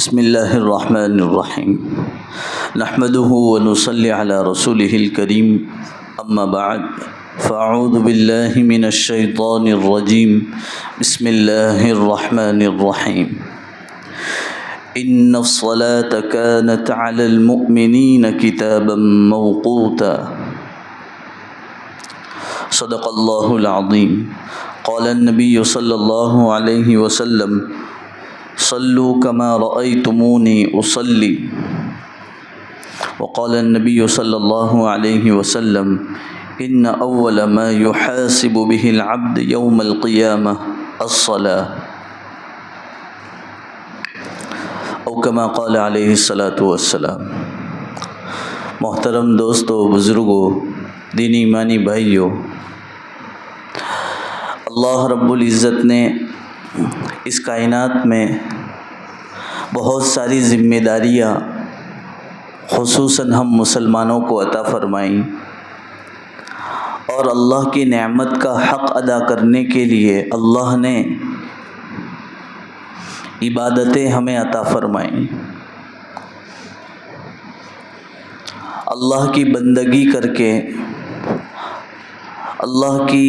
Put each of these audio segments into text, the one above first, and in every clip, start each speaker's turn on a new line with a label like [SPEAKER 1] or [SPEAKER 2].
[SPEAKER 1] بسم اللہ الرحمن الرحیم نحمده ونصلی علی رسوله الکریم اما بعد فاعوذ باللہ من الشیطان الرجیم بسم اللہ الرحمن الرحیم ان الصلاة كانت علی المؤمنین کتابا موقوتا صدق اللہ العظیم قال النبی صلی اللہ علیہ وسلم صلوا كما رأيتموني أصلي وقال النبي صلى الله عليه وسلم إن أول ما يحاسب به العبد يوم القيامة الصلاة أو كما قال عليه الصلاة والسلام۔ محترم دوستو، بزرگو، دینی ایمانی بھائیو، اللہ رب العزت نے اس کائنات میں بہت ساری ذمہ داریاں خصوصاً ہم مسلمانوں کو عطا فرمائیں، اور اللہ کی نعمت کا حق ادا کرنے کے لیے اللہ نے عبادتیں ہمیں عطا فرمائیں۔ اللہ کی بندگی کر کے، اللہ کی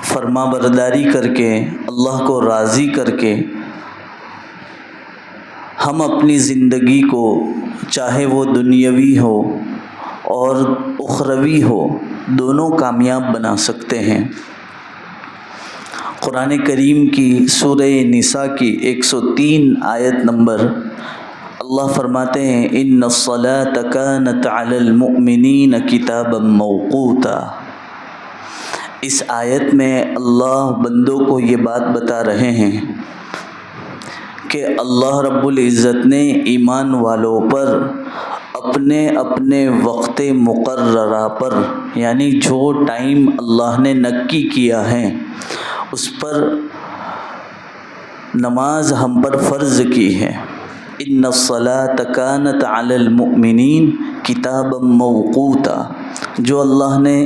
[SPEAKER 1] فرما برداری کر کے، اللہ کو راضی کر کے ہم اپنی زندگی کو، چاہے وہ دنیاوی ہو اور اخروی ہو، دونوں کامیاب بنا سکتے ہیں۔ قرآن کریم کی سورہ نساء کی 103 آیت نمبر اللہ فرماتے ہیں ان الصلاة كانت علی المؤمنین کتابا موقوتا۔ اس آیت میں اللہ بندوں کو یہ بات بتا رہے ہیں کہ اللہ رب العزت نے ایمان والوں پر اپنے اپنے وقت مقررہ پر، یعنی جو ٹائم اللہ نے نکی کیا ہے اس پر نماز ہم پر فرض کی ہے۔ ان الصلاة كانت علی المؤمنین کتابا موقوتا، جو اللہ نے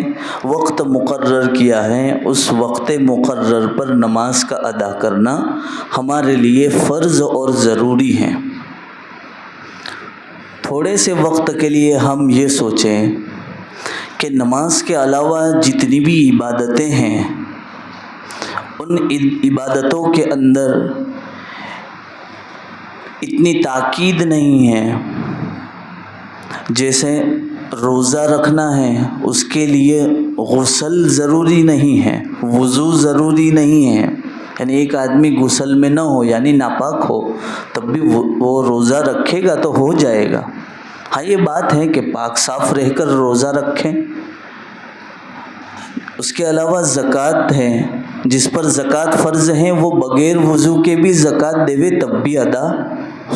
[SPEAKER 1] وقت مقرر کیا ہے اس وقت مقرر پر نماز کا ادا کرنا ہمارے لیے فرض اور ضروری ہے۔ تھوڑے سے وقت کے لیے ہم یہ سوچیں کہ نماز کے علاوہ جتنی بھی عبادتیں ہیں ان عبادتوں کے اندر اتنی تاکید نہیں ہے۔ جیسے روزہ رکھنا ہے، اس کے لیے غسل ضروری نہیں ہے، وضو ضروری نہیں ہے، یعنی ایک آدمی غسل میں نہ ہو یعنی ناپاک ہو تب بھی وہ روزہ رکھے گا تو ہو جائے گا۔ ہاں، یہ بات ہے کہ پاک صاف رہ کر روزہ رکھیں۔ اس کے علاوہ زکوٰۃ ہے، جس پر زکوٰۃ فرض ہے وہ بغیر وضو کے بھی زکوٰۃ دے تب بھی ادا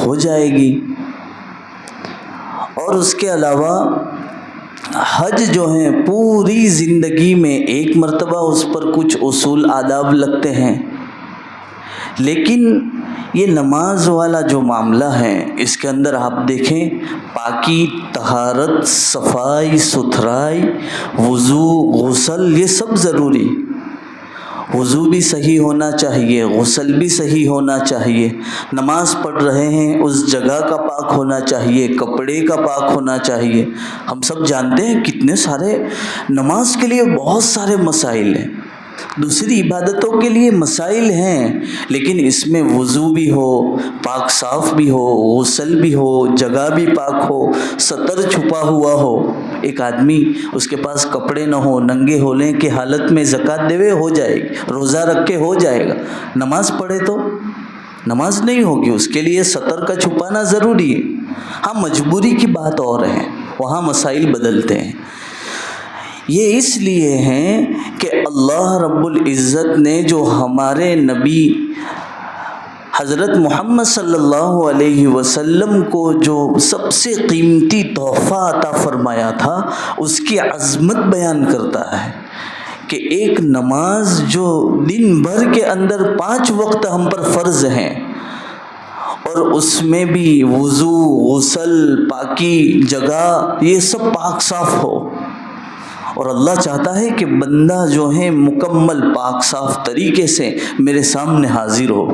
[SPEAKER 1] ہو جائے گی۔ اور اس کے علاوہ حج جو ہیں پوری زندگی میں ایک مرتبہ اس پر کچھ اصول آداب لگتے ہیں، لیکن یہ نماز والا جو معاملہ ہے اس کے اندر آپ دیکھیں پاکی، طہارت، صفائی ستھرائی، وضو، غسل، یہ سب ضروری۔ وضو بھی صحیح ہونا چاہیے، غسل بھی صحیح ہونا چاہیے، نماز پڑھ رہے ہیں اس جگہ کا پاک ہونا چاہیے، کپڑے کا پاک ہونا چاہیے۔ ہم سب جانتے ہیں کتنے سارے نماز کے لیے بہت سارے مسائل ہیں، دوسری عبادتوں کے لیے مسائل ہیں، لیکن اس میں وضو بھی ہو، پاک صاف بھی ہو، غسل بھی ہو، جگہ بھی پاک ہو، ستر چھپا ہوا ہو۔ ایک آدمی اس کے پاس کپڑے نہ ہو، ننگے ہولے کی حالت میں زکوٰۃ دے ہو جائے گی، روزہ رکھ کے ہو جائے گا، نماز پڑھے تو نماز نہیں ہوگی، اس کے لیے ستر کا چھپانا ضروری ہے۔ ہاں، مجبوری کی بات اور ہے، وہاں مسائل بدلتے ہیں۔ یہ اس لیے ہیں کہ اللہ رب العزت نے جو ہمارے نبی حضرت محمد صلی اللہ علیہ وسلم کو جو سب سے قیمتی تحفہ عطا فرمایا تھا اس کی عظمت بیان کرتا ہے کہ ایک نماز جو دن بھر کے اندر 5 وقت ہم پر فرض ہیں، اور اس میں بھی وضو، غسل، پاکی، جگہ، یہ سب پاک صاف ہو، اور اللہ چاہتا ہے کہ بندہ جو ہے مکمل پاک صاف طریقے سے میرے سامنے حاضر ہو۔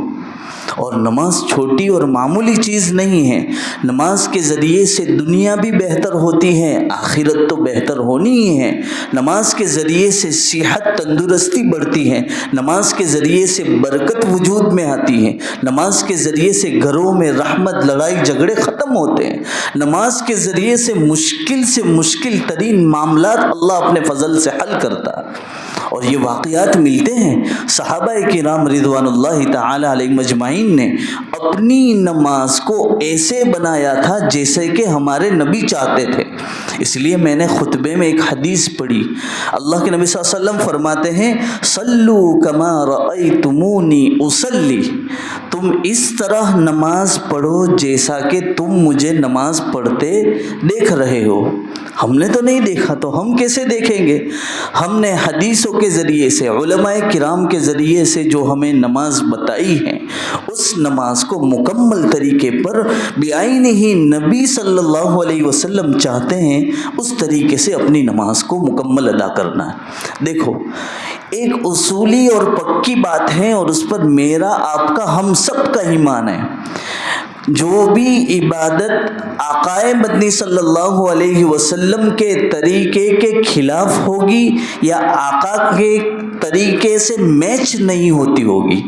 [SPEAKER 1] اور نماز چھوٹی اور معمولی چیز نہیں ہے. نماز کے ذریعے سے دنیا بھی بہتر ہوتی ہے، آخرت تو بہتر ہونی ہی ہے. نماز کے ذریعے سے صحت تندرستی بڑھتی ہے، نماز کے ذریعے سے برکت وجود میں آتی ہے، نماز کے ذریعے سے گھروں میں رحمت، لڑائی جھگڑے ختم ہوتے ہیں. نماز کے ذریعے سے مشکل ترین معاملات اللہ اپنے فضل سے حل کرتا ہے. اور یہ واقعات ملتے ہیں. صحابہ کرام رضوان اللہ تعالی علیہ مجمعین نے اپنی نماز کو ایسے بنایا تھا جیسے کہ ہمارے نبی چاہتے تھے. اس لیے میں نے خطبے میں ایک حدیث پڑھی. اللہ کے نبی صلی اللہ علیہ وسلم فرماتے ہیں صلو کما رأیتمونی اصلی، تم اس طرح نماز پڑھو جیسا کہ تم مجھے نماز پڑھتے دیکھ رہے ہو. ہم نے تو نہیں دیکھا تو ہم کیسے دیکھیں گے؟ ہم نے حدیثوں کے ذریعے سے، علماء کرام کے ذریعے سے جو ہمیں نماز بتائی ہے، اس نماز کو مکمل طریقے پر بعین ہی نبی صلی اللہ علیہ وسلم چاہتے ہیں اس طریقے سے اپنی نماز کو مکمل ادا کرنا ہے. دیکھو، ایک اصولی اور پکی بات ہے اور اس پر میرا، آپ کا، ہم سب کا ایمان ہے. جو بھی عبادت آقائے مدنی صلی اللہ علیہ وسلم کے طریقے کے خلاف ہوگی یا آقا کے طریقے سے میچ نہیں ہوتی ہوگی،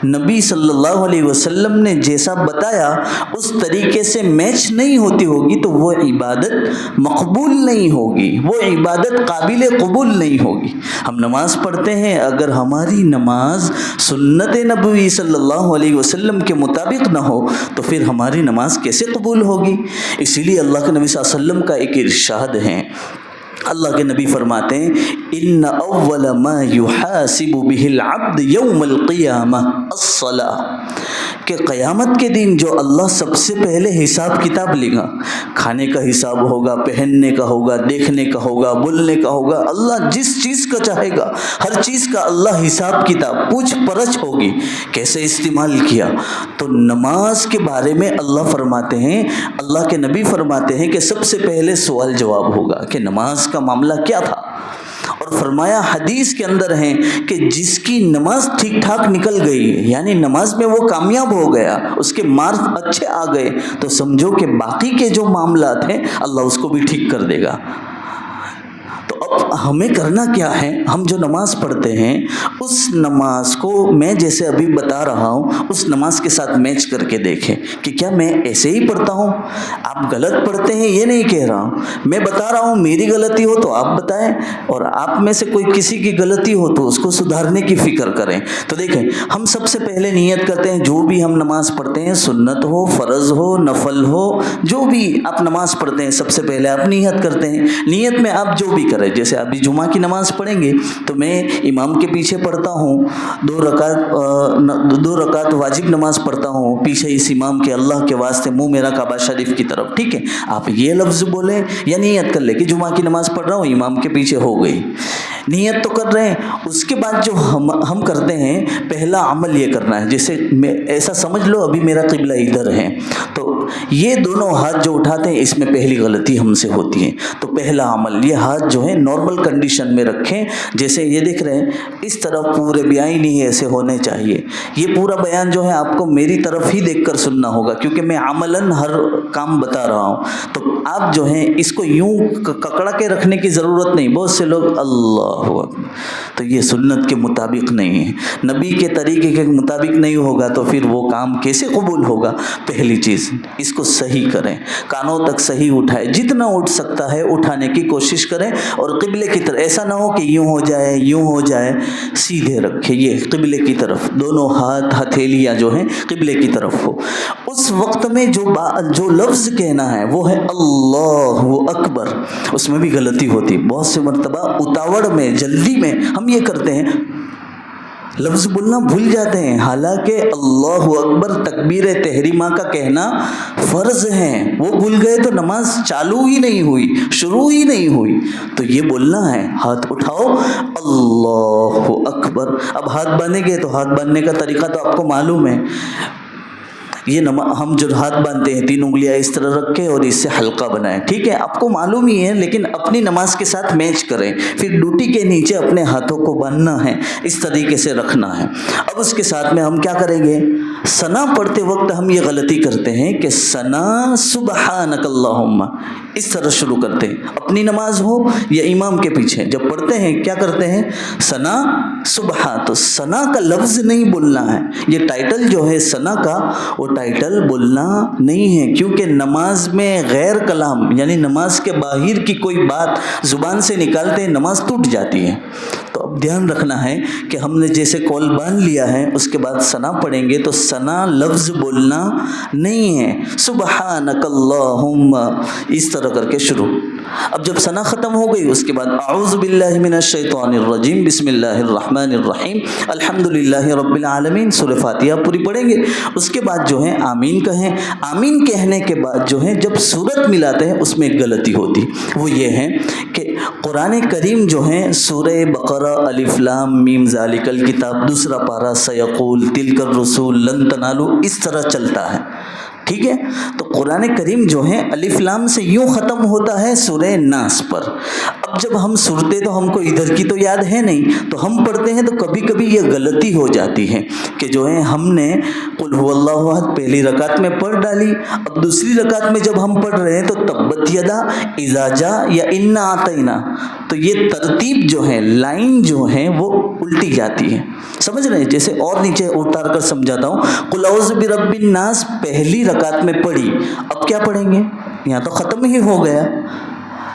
[SPEAKER 1] نبی صلی اللہ علیہ وسلم نے جیسا بتایا اس طریقے سے میچ نہیں ہوتی ہوگی تو وہ عبادت مقبول نہیں ہوگی، وہ عبادت قابل قبول نہیں ہوگی. ہم نماز پڑھتے ہیں، اگر ہماری نماز سنت نبوی صلی اللہ علیہ وسلم کے مطابق نہ ہو تو پھر ہماری نماز کیسے قبول ہوگی؟ اسی لیے اللہ کے نبی صلی اللہ علیہ وسلم کا ایک ارشاد ہے. اللہ کے نبی فرماتے ہیں ان اول ما یحاسب به العبد یوم القیامہ الصلاۃ، کہ قیامت کے دن جو اللہ سب سے پہلے حساب کتاب لے گا، کھانے کا حساب ہوگا، پہننے کا ہوگا، دیکھنے کا ہوگا، بولنے کا ہوگا، اللہ جس چیز کا چاہے گا ہر چیز کا اللہ حساب کتاب پوچھ پرچھ ہوگی کیسے استعمال کیا. تو نماز کے بارے میں اللہ فرماتے ہیں، اللہ کے نبی فرماتے ہیں کہ سب سے پہلے سوال جواب ہوگا کہ نماز کا معاملہ کیا تھا. اور فرمایا حدیث کے اندر ہے کہ جس کی نماز ٹھیک ٹھاک نکل گئی، یعنی نماز میں وہ کامیاب ہو گیا، اس کے مارکس اچھے آ گئے، تو سمجھو کہ باقی کے جو معاملات ہیں اللہ اس کو بھی ٹھیک کر دے گا. تو اب ہمیں کرنا کیا ہے؟ ہم جو نماز پڑھتے ہیں اس نماز کو میں جیسے ابھی بتا رہا ہوں اس نماز کے ساتھ میچ کر کے دیکھیں کہ کیا میں ایسے ہی پڑھتا ہوں. آپ غلط پڑھتے ہیں یہ نہیں کہہ رہا ہوں، میں بتا رہا ہوں میری غلطی ہو تو آپ بتائیں، اور آپ میں سے کوئی کسی کی غلطی ہو تو اس کو سدھارنے کی فکر کریں. تو دیکھیں، ہم سب سے پہلے نیت کرتے ہیں جو بھی ہم نماز پڑھتے ہیں، سنت ہو، فرض ہو، نفل ہو، جو بھی آپ نماز پڑھتے ہیں سب سے پہلے آپ نیت کرتے ہیں. نیت میں آپ جو بھی کریں، جیسے ابھی جمعہ کی نماز پڑھیں گے تو میں امام کے پیچھے پڑھتا ہوں، 2 رکعت واجب نماز پڑھتا ہوں پیچھے اس امام کے، اللہ کے واسطے منہ میرا کعبہ شریف کی طرف. ٹھیک ہے، آپ یہ لفظ بولیں یا نیت کر لیں کہ جمعہ کی نماز پڑھ رہا ہوں، امام کے پیچھے ہو گئی، نیت تو کر رہے ہیں. اس کے بعد جو ہم کرتے ہیں پہلا عمل یہ کرنا ہے، جیسے ایسا سمجھ لو ابھی میرا قبلہ ادھر ہے تو یہ دونوں ہاتھ جو اٹھاتے ہیں اس میں پہلی غلطی ہم سے ہوتی ہے. تو پہلا عمل یہ ہاتھ جو ہے نارمل کنڈیشن میں رکھیں، جیسے یہ دیکھ رہے ہیں اس طرف پورے بیان نہیں ایسے ہونے چاہیے. یہ پورا بیان جو ہے آپ کو میری طرف ہی دیکھ کر سننا ہوگا کیونکہ میں عملاً ہر کام بتا رہا ہوں. تو آپ جو ہیں اس کو یوں ککڑا کے رکھنے کی ضرورت نہیں. بہت سے لوگ اللہ اکبر، تو یہ سنت کے مطابق نہیں ہے، نبی کے طریقے کے مطابق نہیں ہوگا تو پھر وہ کام کیسے قبول ہوگا؟ پہلی چیز اس کو صحیح کریں، کانوں تک صحیح اٹھائے، جتنا اٹھ سکتا ہے اٹھانے کی کوشش کریں، اور قبلے کی طرف ایسا نہ ہو کہ یوں ہو جائے یوں ہو جائے، سیدھے رکھے یہ قبلے کی طرف، دونوں ہاتھ ہتھیلیاں جو ہیں قبلے کی طرف ہو. اس وقت میں جو لفظ کہنا ہے وہ ہے اللہ اکبر. اس میں بھی غلطی ہوتی، بہت سے مرتبہ اتاوڑ میں جلدی میں ہم یہ کرتے ہیں لفظ بولنا بھول جاتے ہیں، حالانکہ اللہ اکبر تکبیر تحریمہ کا کہنا فرض ہے، وہ بھول گئے تو نماز چالو ہی نہیں ہوئی، شروع ہی نہیں ہوئی. تو یہ بولنا ہے، ہاتھ اٹھاؤ اللہ اکبر. اب ہاتھ باندھیں گے تو ہاتھ باندھنے کا طریقہ تو آپ کو معلوم ہے. یہ ہم جو ہاتھ باندھتے ہیں 3 انگلیاں اس طرح رکھ کے اور اس سے حلقہ بنائیں، ٹھیک ہے، آپ کو معلوم ہی ہے، لیکن اپنی نماز کے ساتھ میچ کریں. پھر ڈوٹی کے نیچے اپنے ہاتھوں کو باندھنا ہے، اس طریقے سے رکھنا ہے. اب اس کے ساتھ میں ہم کیا کریں گے؟ ثنا پڑھتے وقت ہم یہ غلطی کرتے ہیں کہ ثنا سبحانک اللہم اس طرح شروع کرتے ہیں، اپنی نماز ہو یا امام کے پیچھے جب پڑھتے ہیں کیا کرتے ہیں ثنا سبحان، تو ثنا کا لفظ نہیں بولنا ہے، یہ ٹائٹل جو ہے ثنا کا وہ ٹائٹل بولنا نہیں ہے، کیونکہ نماز میں غیر کلام یعنی نماز کے باہر کی کوئی بات زبان سے نکالتے ہیں نماز ٹوٹ جاتی ہے۔ تو اب دھیان رکھنا ہے کہ ہم نے جیسے کول باندھ لیا ہے اس کے بعد ثنا پڑھیں گے تو ثنا لفظ بولنا نہیں ہے، سبحانک اللہم اس طرح کر کے شروع۔ اب جب ثنا ختم ہو گئی اس کے بعد اعوذ باللہ من الشیطان الرجیم بسم اللہ الرحمن الرحیم الحمدللہ رب العالمین، سورہ فاتحہ پوری پڑھیں گے۔ اس کے بعد جو ہے آمین کہیں، آمین کہنے کے بعد جو ہے جب سورت ملاتے ہیں اس میں ایک غلطی ہوتی، وہ یہ ہے کہ قرآن کریم جو ہے سورہ بقرہ الف لام میم ذالک الکتاب دوسرا پارہ سیقول تلک الرسول لن تنالوا اس طرح چلتا ہے، ٹھیک ہے؟ تو قرآن کریم جو ہے الف لام سے یوں ختم ہوتا ہے سورہ ناس پر۔ اب جب ہم سنتے تو ہم کو ادھر کی تو یاد ہے نہیں، تو ہم پڑھتے ہیں تو کبھی کبھی یہ غلطی ہو جاتی ہے کہ جو ہے ہم نے قل هو اللہ احد پہلی رکعت میں پڑھ ڈالی، اب دوسری رکعت میں جب ہم پڑھ رہے ہیں تو تبت یدا اذا جاء یا انا اعطینا، تو یہ ترتیب جو ہے لائن جو ہے وہ الٹی جاتی ہے، سمجھ رہے ہیں؟ جیسے اور نیچے اتار کر سمجھاتا ہوں، قل اعوذ برب الناس پہلی رکعت میں پڑھی، اب کیا پڑھیں گے؟ یہاں تو ختم ہی ہو گیا،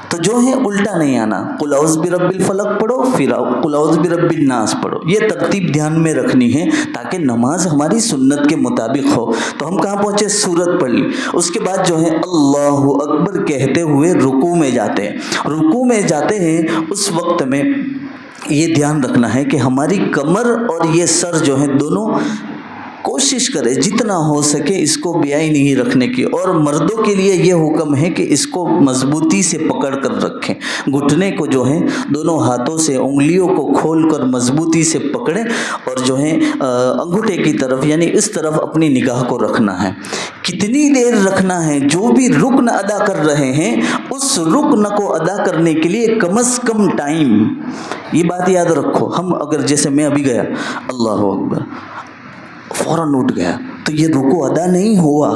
[SPEAKER 1] تو جو ہے الٹا نہیں آنا، قل اعوذ برب الفلق پڑھو پھر قل اعوذ برب الناس پڑھو، یہ ترتیب دھیان میں رکھنی ہے تاکہ نماز ہماری سنت کے مطابق ہو۔ تو ہم کہاں پہنچے؟ سورت پڑھ لی، اس کے بعد جو ہے اللہ اکبر کہتے ہوئے رکوع میں جاتے ہیں، رکوع میں جاتے ہیں اس وقت میں یہ دھیان رکھنا ہے کہ ہماری کمر اور یہ سر جو ہے دونوں کوشش کرے جتنا ہو سکے اس کو بیائی نہیں رکھنے کی، اور مردوں کے لیے یہ حکم ہے کہ اس کو مضبوطی سے پکڑ کر رکھیں، گھٹنے کو جو ہے دونوں ہاتھوں سے انگلیوں کو کھول کر مضبوطی سے پکڑیں، اور جو ہے انگوٹھے کی طرف یعنی اس طرف اپنی نگاہ کو رکھنا ہے۔ کتنی دیر رکھنا ہے؟ جو بھی رکن ادا کر رہے ہیں اس رکن کو ادا کرنے کے لیے کم از کم ٹائم، یہ بات یاد رکھو، ہم اگر جیسے میں ابھی گیا اللہ اکبر فوراً اٹھ گیا تو یہ رکوع ادا نہیں ہوا۔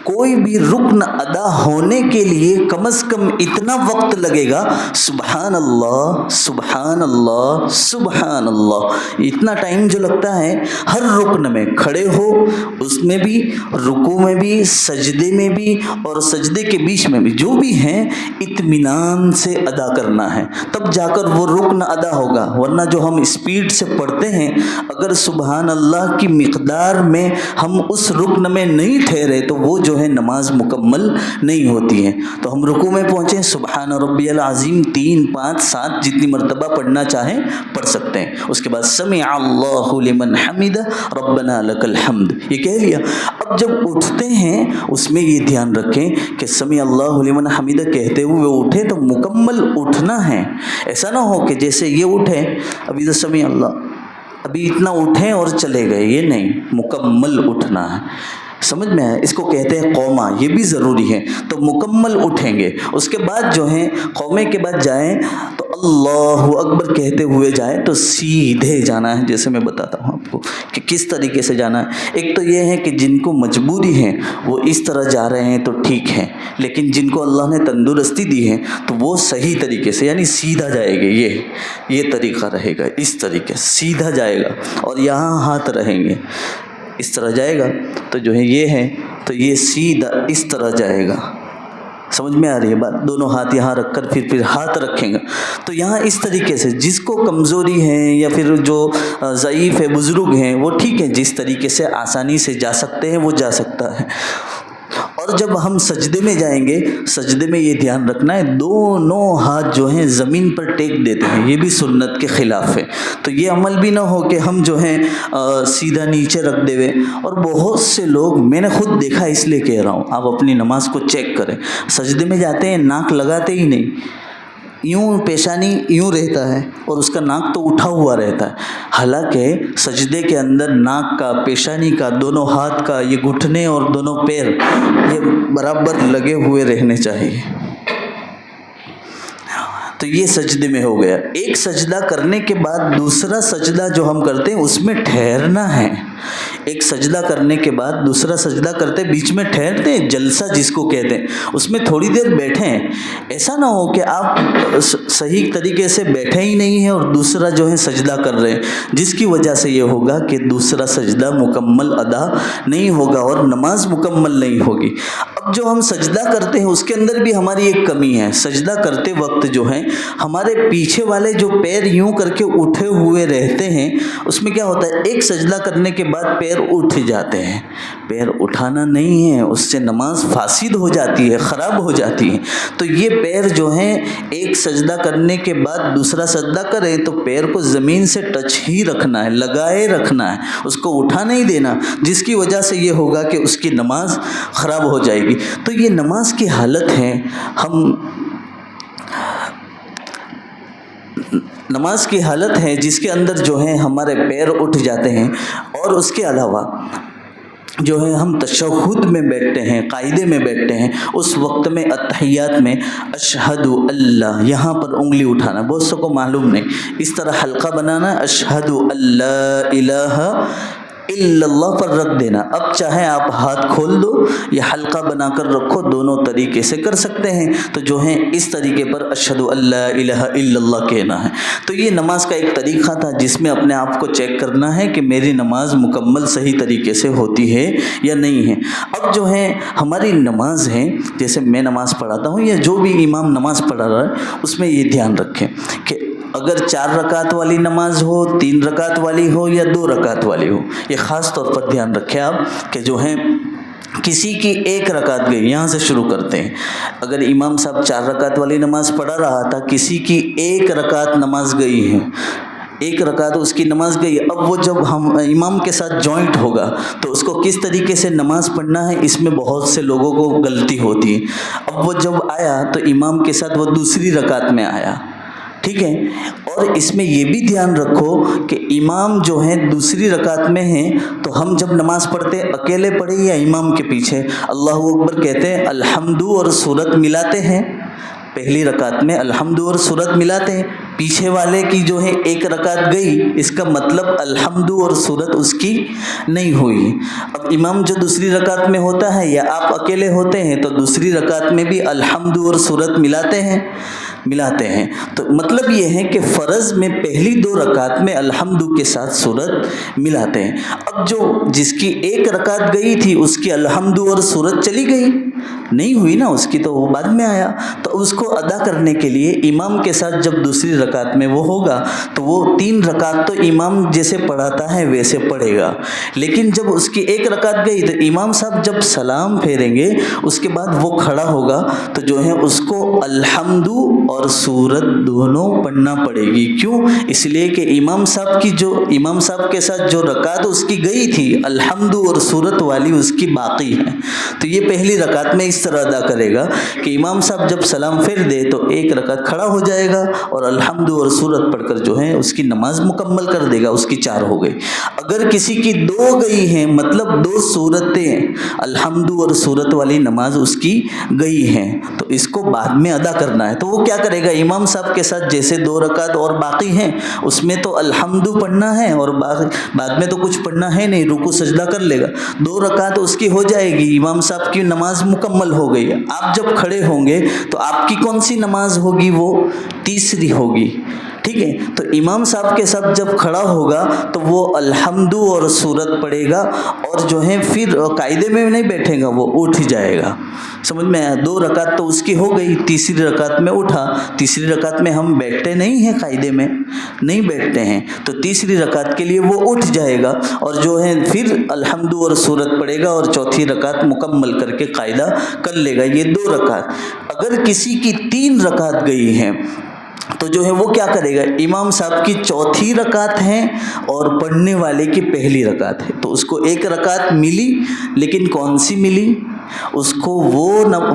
[SPEAKER 1] کوئی بھی رکن ادا ہونے کے لیے کم از کم اتنا وقت لگے گا، سبحان اللہ سبحان اللہ سبحان اللہ، اتنا ٹائم جو لگتا ہے ہر رکن میں، کھڑے ہو اس میں بھی، رکوع میں بھی، سجدے میں بھی، اور سجدے کے بیچ میں بھی، جو بھی ہیں اطمینان سے ادا کرنا ہے، تب جا کر وہ رکن ادا ہوگا، ورنہ جو ہم اسپیڈ سے پڑھتے ہیں اگر سبحان اللہ کی مقدار میں ہم اس رکن میں نہیں ٹھہرے تو وہ جو ہے نماز مکمل نہیں ہوتی ہے۔ تو ہم رکوع میں پہنچے، سبحان ربی العظیم 3 5 7 جتنی مرتبہ پڑھنا چاہیں پڑھ سکتے ہیں، اس کے بعد سمع اللہ لمن حمدہ ربنا لک الحمد یہ کہہ لیا۔ اب جب اٹھتے ہیں اس میں یہ دھیان رکھیں کہ سمع اللہ لمن حمدہ کہتے ہوئے اٹھے تو مکمل اٹھنا ہے، ایسا نہ ہو کہ جیسے یہ اٹھے ابھی تو سمع اللہ ابھی اتنا اٹھیں اور چلے گئے، یہ نہیں، مکمل اٹھنا ہے، سمجھ میں آیا؟ اس کو کہتے ہیں قومہ، یہ بھی ضروری ہے، تو مکمل اٹھیں گے۔ اس کے بعد جو ہے قومے کے بعد جائیں تو اللہ اکبر کہتے ہوئے جائیں تو سیدھے جانا ہے، جیسے میں بتاتا ہوں آپ کو کہ کس طریقے سے جانا ہے۔ ایک تو یہ ہے کہ جن کو مجبوری ہے وہ اس طرح جا رہے ہیں تو ٹھیک ہے، لیکن جن کو اللہ نے تندرستی دی ہے تو وہ صحیح طریقے سے یعنی سیدھا جائے گا، یہ طریقہ رہے گا، اس طریقے سیدھا جائے گا اور یہاں ہاتھ رہیں گے، اس طرح جائے گا تو جو ہے یہ ہے تو یہ سیدھا اس طرح جائے گا، سمجھ میں آ رہی ہے بات؟ دونوں ہاتھ یہاں رکھ کر پھر ہاتھ رکھیں گا، تو یہاں اس طریقے سے جس کو کمزوری ہے یا پھر جو ضعیف ہے بزرگ ہیں وہ ٹھیک ہے، جس طریقے سے آسانی سے جا سکتے ہیں وہ جا سکتا ہے۔ اور جب ہم سجدے میں جائیں گے، سجدے میں یہ دھیان رکھنا ہے دونوں ہاتھ جو ہیں زمین پر ٹیک دیتے ہیں، یہ بھی سنت کے خلاف ہے، تو یہ عمل بھی نہ ہو کہ ہم جو ہیں سیدھا نیچے رکھ دے ہوئے۔ اور بہت سے لوگ، میں نے خود دیکھا اس لیے کہہ رہا ہوں، آپ اپنی نماز کو چیک کریں، سجدے میں جاتے ہیں ناک لگاتے ہی نہیں، یوں پیشانی یوں رہتا ہے اور اس کا ناک تو اٹھا ہوا رہتا ہے، حالانکہ سجدے کے اندر ناک کا، پیشانی کا، دونوں ہاتھ کا، یہ گھٹنے اور دونوں پیر یہ برابر لگے ہوئے رہنے چاہیے۔ تو یہ سجدے میں ہو گیا۔ ایک سجدہ کرنے کے بعد دوسرا سجدہ جو ہم کرتے ہیں اس میں ٹھہرنا ہے۔ ایک سجدہ کرنے کے بعد دوسرا سجدہ کرتے بیچ میں ٹھہرتے ہیں، جلسہ جس کو کہتے ہیں، اس میں تھوڑی دیر بیٹھیں۔ ایسا نہ ہو کہ آپ صحیح طریقے سے بیٹھے ہی نہیں ہیں اور دوسرا جو ہے سجدہ کر رہے ہیں، جس کی وجہ سے یہ ہوگا کہ دوسرا سجدہ مکمل ادا نہیں ہوگا اور نماز مکمل نہیں ہوگی۔ اب جو ہم سجدہ کرتے ہیں اس کے اندر بھی ہماری ایک کمی ہے۔ سجدہ کرتے وقت جو ہے ہمارے پیچھے والے جو پیر یوں کر کے اٹھے ہوئے رہتے ہیں، اس میں کیا ہوتا ہے، ایک سجدہ کرنے کے بعد پیر اٹھ جاتے ہیں۔ پیر اٹھانا نہیں ہے، اس سے نماز فاسد ہو جاتی ہے، خراب ہو جاتی ہے۔ تو یہ پیر جو ہیں ایک سجدہ کرنے کے بعد دوسرا سجدہ کریں تو پیر کو زمین سے ٹچ ہی رکھنا ہے، لگائے رکھنا ہے، اس کو اٹھا نہیں دینا، جس کی وجہ سے یہ ہوگا کہ اس کی نماز خراب ہو جائے گی۔ تو یہ نماز کی حالت ہے، نماز کی حالت ہے جس کے اندر جو ہے ہمارے پیر اٹھ جاتے ہیں۔ اور اس کے علاوہ جو ہے ہم تشہد میں بیٹھتے ہیں، قاعدے میں بیٹھتے ہیں، اس وقت میں اتحیات میں اشہد اللہ، یہاں پر انگلی اٹھانا بہت سو کو معلوم نہیں، اس طرح حلقہ بنانا، اشہد اللہ الہ الا اللہ پر رکھ دینا۔ اب چاہے آپ ہاتھ کھول دو یا حلقہ بنا کر رکھو، دونوں طریقے سے کر سکتے ہیں۔ تو جو ہے اس طریقے پر اشہد اللہ الہ الا اللہ کہنا ہے۔ تو یہ نماز کا ایک طریقہ تھا جس میں اپنے آپ کو چیک کرنا ہے کہ میری نماز مکمل صحیح طریقے سے ہوتی ہے یا نہیں ہے۔ اب جو ہے ہماری نماز ہے، جیسے میں نماز پڑھاتا ہوں یا جو بھی امام نماز پڑھا رہا ہے، اس میں یہ دھیان رکھیں کہ اگر 4 رکعت والی نماز ہو، 3 رکعت والی ہو یا 2 رکعت والی ہو، یہ خاص طور پر دھیان رکھیں آپ کہ جو ہے کسی کی 1 رکعت گئی، یہاں سے شروع کرتے ہیں۔ اگر امام صاحب 4 رکعت والی نماز پڑھا رہا تھا، کسی کی 1 رکعت نماز گئی ہے، 1 رکعت اس کی نماز گئی، اب وہ جب ہم امام کے ساتھ جوائنٹ ہوگا تو اس کو کس طریقے سے نماز پڑھنا ہے، اس میں بہت سے لوگوں کو غلطی ہوتی ہے۔ اب وہ جب آیا تو امام کے ساتھ وہ دوسری رکعت میں آیا، ٹھیک ہے، اور اس میں یہ بھی دھیان رکھو کہ امام جو ہیں دوسری رکعت میں ہیں، تو ہم جب نماز پڑھتے اکیلے پڑھے یا امام کے پیچھے اللہ اکبر کہتے ہیں، الحمد اور سورت ملاتے ہیں، پہلی رکعت میں الحمد اور سورت ملاتے ہیں، پیچھے والے کی جو ہے 1 رکعت گئی، اس کا مطلب الحمد اور سورت اس کی نہیں ہوئی۔ اب امام جو دوسری رکعت میں ہوتا ہے یا آپ اکیلے ہوتے ہیں تو دوسری رکعت میں بھی الحمد اور سورت ملاتے ہیں۔ تو مطلب یہ ہے کہ فرض میں پہلی 2 رکعت میں الحمد کے ساتھ سورت ملاتے ہیں۔ اب جو جس کی 1 رکعت گئی تھی اس کی الحمد اور سورت چلی گئی، نہیں ہوئی نا اس کی، تو وہ بعد میں آیا، تو اس کو ادا کرنے کے لیے امام کے ساتھ جب دوسری رکعت میں وہ ہوگا تو وہ 3 رکعت تو امام جیسے پڑھاتا ہے ویسے پڑھے گا، لیکن جب اس کی 1 رکعت گئی تو امام صاحب جب سلام پھیریں گے اس کے بعد وہ کھڑا ہوگا تو جو ہے اس کو الحمد اور سورت دونوں پڑھنا پڑے گی۔ کیوں؟ اس لیے کہ امام صاحب کے ساتھ جو رکعت اس کی گئی تھی الحمد اور سورت والی اس کی باقی ہے، تو یہ پہلی رکعت میں اس طرح ادا کرے گا کہ امام صاحب جب سلام پھیر دے تو 1 رکعت کھڑا ہو جائے گا اور الحمد اور سورت پڑھ کر جو ہے اس کی نماز مکمل کر دے گا، اس کی 4 ہو گئی۔ اگر کسی کی 2 گئی ہیں، مطلب 2 سورتیں الحمد اور سورت والی نماز اس کی گئی ہیں، تو اس کو بعد میں ادا کرنا ہے۔ تو وہ کیا کرے گا، امام صاحب کے ساتھ جیسے 2 رکعت اور باقی ہیں اس میں تو الحمد پڑھنا ہے اور بعد میں تو کچھ پڑھنا ہے نہیں، رکوع سجدہ کر لے گا، 2 رکعت اس کی ہو جائے گی، امام صاحب کی نماز مکمل ہو گئی۔ آپ جب کھڑے ہوں گے تو آپ کی کون سی نماز ہوگی، وہ تیسری ہوگی، ٹھیک ہے۔ تو امام صاحب کے ساتھ جب کھڑا ہوگا تو وہ الحمد اور سورت پڑھے گا اور جو ہے پھر قاعدے میں نہیں بیٹھے گا، وہ اٹھ جائے گا، سمجھ میں آیا۔ 2 رکعت تو اس کی ہو گئی، تیسری رکعت میں اٹھا، تیسری رکعت میں ہم بیٹھتے نہیں ہیں، قاعدے میں نہیں بیٹھتے ہیں، تو تیسری رکعت کے لیے وہ اٹھ جائے گا اور جو ہے پھر الحمد اور سورت پڑھے گا اور چوتھی رکعت مکمل کر کے قاعدہ کر لے گا۔ یہ 2 رکعت۔ اگر کسی کی 3 رکعت گئی ہیں تو جو ہے وہ کیا کرے گا، امام صاحب کی چوتھی رکعت ہے اور پڑھنے والے کی پہلی رکعت ہے، تو اس کو 1 رکعت ملی، لیکن کون سی ملی، اس کو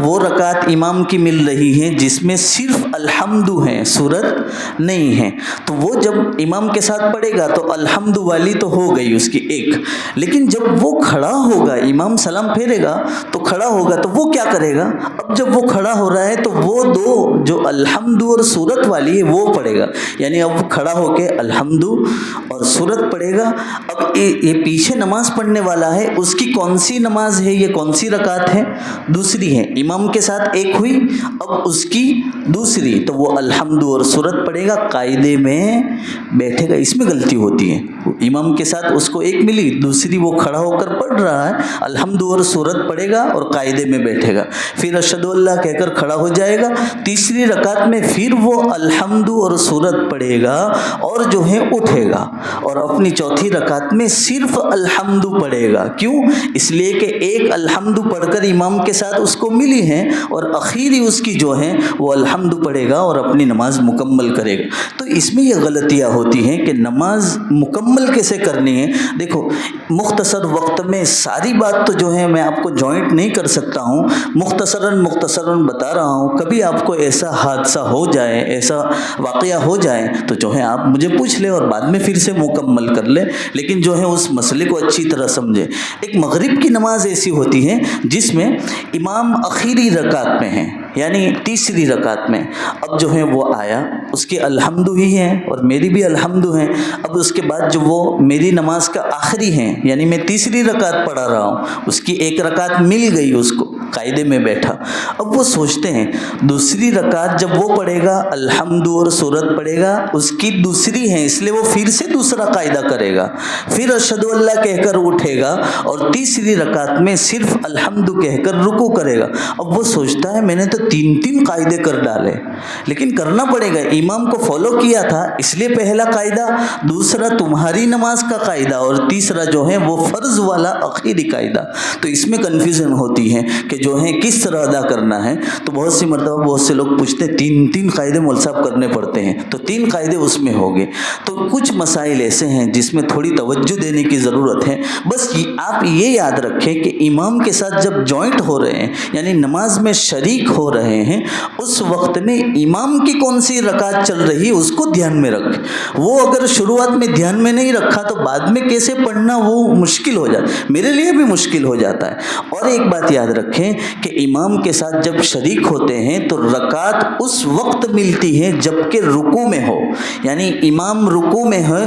[SPEAKER 1] وہ رکعت امام کی مل رہی ہیں جس میں صرف الحمد ہیں، سورت نہیں ہے، تو وہ جب امام کے ساتھ پڑھے گا تو الحمد والی تو ہو گئی اس کی ایک، لیکن جب وہ کھڑا ہوگا، امام سلام پھیرے گا تو کھڑا ہوگا تو وہ کیا کرے گا؟ اب جب وہ کھڑا ہو رہا ہے تو وہ دو جو الحمد اور سورت والی ہے وہ پڑھے گا، یعنی اب وہ کھڑا ہو کے الحمد اور سورت پڑھے گا۔ اب یہ پیچھے نماز پڑھنے والا ہے، اس کی کون سی نماز ہے، یہ کون سی رکعت ہے؟ دوسری ہے، امام کے ساتھ ایک ہوئی، اب اس کی دوسری، تو وہ الحمد اور سورت پڑھے گا، قاعدے میں بیٹھے گا۔ اس میں غلطی ہوتی ہے، امام کے ساتھ اس کو ایک ملی، دوسری وہ کھڑا ہو کر پڑھ رہا ہے، الحمد اور سورت پڑھے گا اور قاعدے میں بیٹھے گا، پھر اشہد اللہ کہہ کر کھڑا ہو جائے گا، تیسری رکعت میں پھر وہ الحمد اور سورت پڑھے گا اور جو ہے اٹھے گا، اور اپنی چوتھی رکعت میں صرف الحمد پڑھے گا۔ کیوں؟ اس لیے کہ ایک الحمد پڑھ کر امام کے ساتھ اس کو ملی ہے، اور اخیری اس کی جو ہے وہ الحمد پڑھے گا اور اپنی نماز مکمل کرے گا۔ تو اس میں یہ غلطیاں ہوتی ہیں کہ نماز مکمل کیسے کرنی ہے۔ دیکھو، مختصر وقت میں ساری بات تو جو ہے میں آپ کو جوائنٹ نہیں کر سکتا ہوں، مختصراً بتا رہا ہوں، کبھی آپ کو ایسا حادثہ ہو جائے، ایسا واقعہ ہو جائے تو جو ہے آپ مجھے پوچھ لیں اور بعد میں پھر سے مکمل کر لیں، لیکن جو ہے اس مسئلے کو اچھی طرح سمجھیں۔ ایک مغرب کی نماز ایسی ہوتی ہے جس میں امام آخری رکعت میں ہیں، یعنی تیسری رکعت میں، اب جو ہے وہ آیا، اس کے الحمد ہی ہیں اور میری بھی الحمد ہیں، اب اس کے بعد جو وہ میری نماز کا آخری ہیں، یعنی میں تیسری رکعت پڑھا رہا ہوں، اس کی ایک رکعت مل گئی اس کو، قاعدے میں بیٹھا، اب وہ سوچتے ہیں دوسری رکعت جب وہ پڑھے گا الحمد اور سورت پڑھے گا، اس کی دوسری ہے، اس لیے وہ پھر سے دوسرا قاعدہ کرے گا، پھر اشہد اللہ کہہ کر اٹھے گا اور تیسری رکعت میں صرف الحمد کہہ کر رکوع کرے گا۔ اب وہ سوچتا ہے میں نے تو تین قاعدے کر ڈالے، لیکن کرنا پڑے گا، امام کو فالو کیا تھا اس لیے پہلا قاعدہ، دوسرا تمہاری نماز کا قاعدہ، اور تیسرا جو ہے وہ فرض والا آخری قاعدہ۔ تو اس میں کنفیوژن ہوتی ہے کہ جو ہے کس طرح ادا کرنا ہے، تو بہت سی مرتبہ بہت سے لوگ پوچھتے ہیں تین قاعدے مول صاحب کرنے پڑتے ہیں، تو 3 قاعدے اس میں ہو گئے۔ تو کچھ مسائل ایسے ہیں جس میں تھوڑی توجہ دینے کی ضرورت ہے، بس آپ یہ یاد رکھیں کہ امام کے ساتھ جب جوائنٹ ہو رہے ہیں، یعنی نماز میں شریک ہو رہے ہیں، اس وقت میں امام کی کون سی رکعت چل رہی ہے اس کو دھیان میں رکھ، وہ اگر شروعات میں دھیان میں نہیں رکھا تو بعد میں کیسے پڑھنا وہ مشکل ہو جاتا ہے، میرے لیے بھی مشکل ہو جاتا ہے۔ اور ایک بات یاد رکھیں کہ امام کے ساتھ جب شریک ہوتے ہیں تو رکعت اس وقت ملتی ہے جب کہ رکوع میں ہو، یعنی امام رکوع میں ہے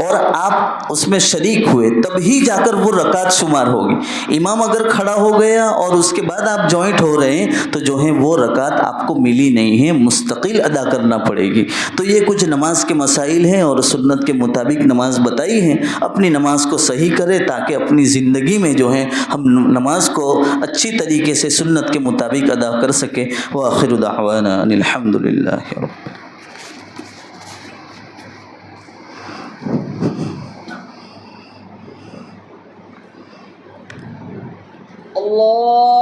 [SPEAKER 1] اور آپ اس میں شریک ہوئے تب ہی جا کر وہ رکعت شمار ہوگی۔ امام اگر کھڑا ہو گیا اور اس کے بعد آپ جوائنٹ ہو رہے ہیں تو جو ہے وہ رکعت آپ کو ملی نہیں ہے، مستقل ادا کرنا پڑے گی۔ تو یہ کچھ نماز کے مسائل ہیں اور سنت کے مطابق نماز بتائی ہیں، اپنی نماز کو صحیح کرے تاکہ اپنی زندگی میں جو ہے ہم نماز کو اچھی طریقے سے سنت کے مطابق ادا کر سکیں۔ وآخر دعوانا ان الحمد للہ رب
[SPEAKER 2] اللہ